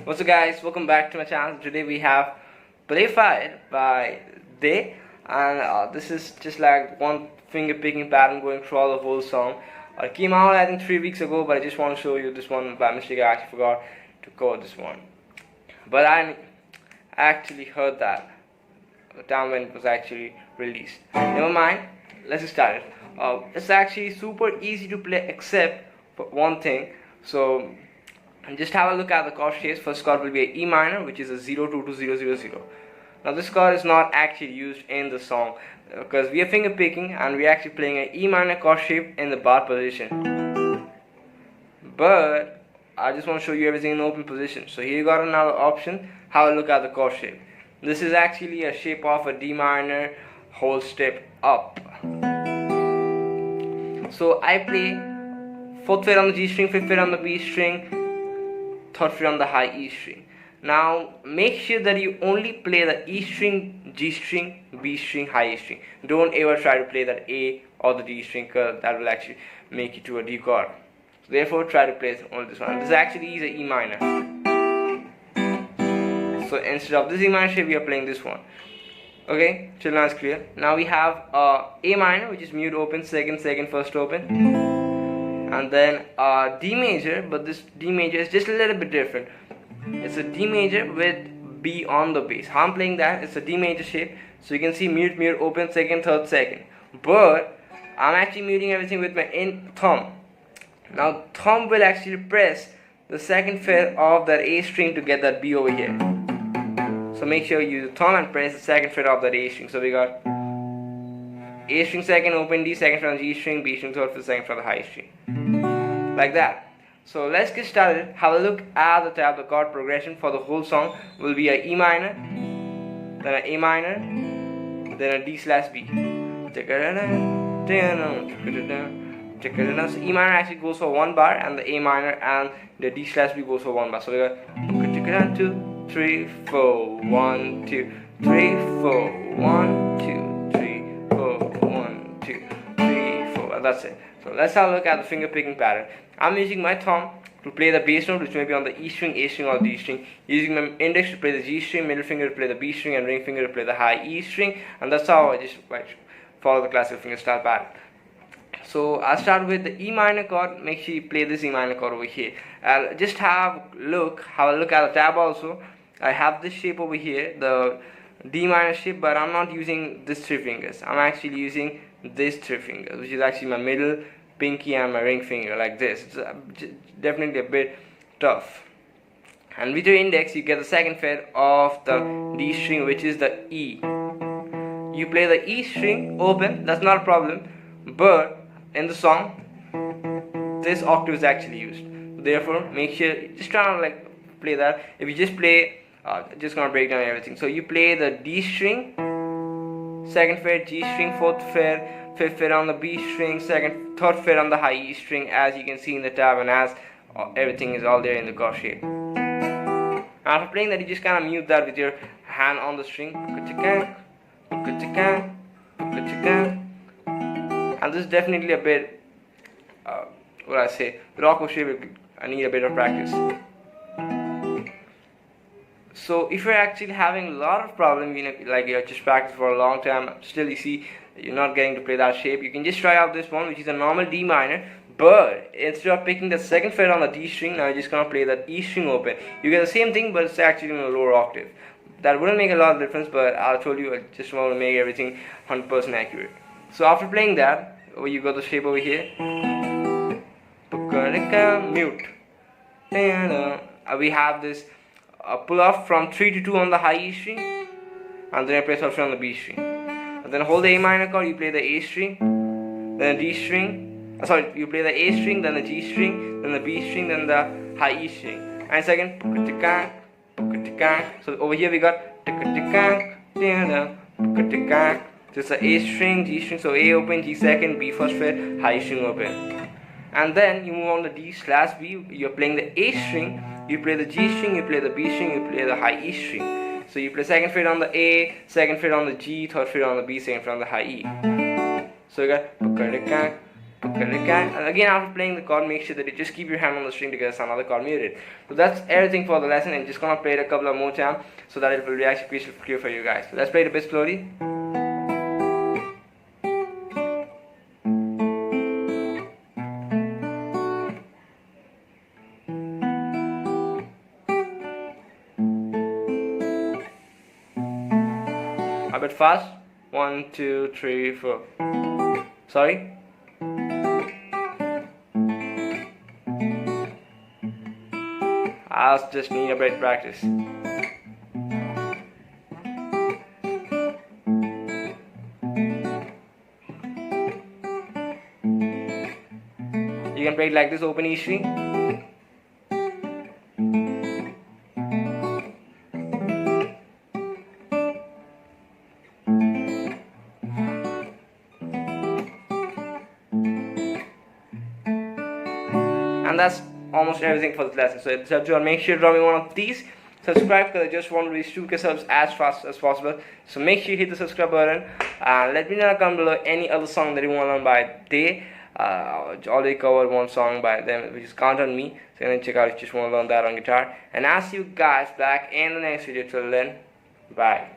What's up guys, welcome back to my channel. Today we have Play Fight by They, and this is just like one finger picking pattern going through all the whole song. It came out I think 3 weeks ago, but I just want to show you this one by mistake. I actually forgot to code this one, but I actually heard that the time when it was actually released. Never mind, let's get started. It's actually super easy to play except for one thing. So and just have a look at the chord shapes. First chord will be a E minor, which is a 0-2-2-0-0-0. Now this chord is not actually used in the song because we are finger picking and we are actually playing an E minor chord shape in the bar position. But I just want to show you everything in open position. So here you got another option. Have a look at the chord shape. This is actually a shape of a D minor whole step up. So I play 4th fret on the G string, 5th fret on the B string, 3rd fret on the high E string. Now make sure that you only play the E string, G string, B string, high E string. Don't ever try to play that A or the D string because that will actually make you to a D chord. So therefore try to play only this one. This actually is a E minor. So instead of this E minor shape we are playing this one. Okay, till now it's clear. Now we have A minor, which is mute open, second, first open. And then D major, but this D major is just a little bit different. It's a D major with B on the bass. How I'm playing that, it's a D major shape. So you can see mute, open, second, third, second. But I'm actually muting everything with my thumb. Now thumb will actually press the 2nd fret of that A string to get that B over here. So make sure you use the thumb and press the 2nd fret of that A string. So we got A string 2nd, open D, 2nd fret on G string, B string 3rd fret, 2nd fret on the high string. Like that. So let's get started. Have a look at the tab. The chord progression for the whole song will be a E minor, then a A minor, then a D/B. So E minor actually goes for 1 bar, and the A minor and the D/B goes for 1 bar. So we got 2, 3, 4, 1, 2, 3, 4, 1, 2, 3, 4, 1, 2, 3, 4. And that's it. So let's have a look at the finger picking pattern. I'm using my thumb to play the bass note, which may be on the E string, A string, or D string. Using my index to play the G string, middle finger to play the B string, and ring finger to play the high E string. And that's how I just follow the classical fingerstyle pattern. So I'll start with the E minor chord. Make sure you play this E minor chord over here. I'll just have a look at the tab also. I have this shape over here, the D minor shape, but I'm not using this 3 fingers. I'm actually using this 3 fingers, which is actually my middle, pinky, and my ring finger, like this. It's definitely a bit tough. And with your index you get the 2nd fret of the D string, which is the E. You play the E string open, that's not a problem, but in the song this octave is actually used. Therefore make sure, just try to play that. If you just play, just gonna break down everything. So you play the D string, 2nd fret, G string, 4th fret, 5th fret on the B string, 3rd fret on the high E string, as you can see in the tab, and as everything is all there in the chord shape. After playing that, you just kind of mute that with your hand on the string. And this is definitely a bit, rock shape. I need a bit of practice. So if you're actually having a lot of problems, you're just practicing for a long time, still you see you're not getting to play that shape, you can just try out this one, which is a normal D minor, but instead of picking the 2nd fret on the D string, now you're just gonna play that E string open. You get the same thing, but it's actually in a lower octave. That wouldn't make a lot of difference, but I told you I just want to make everything 100% accurate. So after playing that, you got the shape over here. Mute. We have this pull off from 3 to 2 on the high E string, and then I play 3rd fret on the B string. And then hold the A minor chord, you play the A string, then the D string. You play the A string, then the G string, then the B string, then the high E string. And second, so over here we got just the A string, G string, so A open, G 2nd, B 1st fret, high E string open. And then you move on the D/B, you're playing the A string, you play the G string, you play the B string, you play the high E string. So you play 2nd fret on the A, 2nd fret on the G, 3rd fret on the B, 2nd fret on the high E. So you got And again, after playing the chord, make sure that you just keep your hand on the string to get another chord muted. So that's everything for the lesson. I'm just gonna play it a couple of more times so that it will be actually crystal clear for you guys. So let's play it a bit slowly. A bit fast. 1, 2, 3, 4. Sorry. I'll just need a bit practice. You can play it like this, open E string. And that's almost everything for this lesson. So it's up to you. Make sure to drop me one of these. Subscribe, because I just want to reach 2K subs as fast as possible. So make sure you hit the subscribe button. Let me know in the comment below any other song that you want to learn by They. Already covered one song by them, which is Count on Me. So you're gonna check out if you just want to learn that on guitar. And I'll see you guys back in the next video. Till then, bye.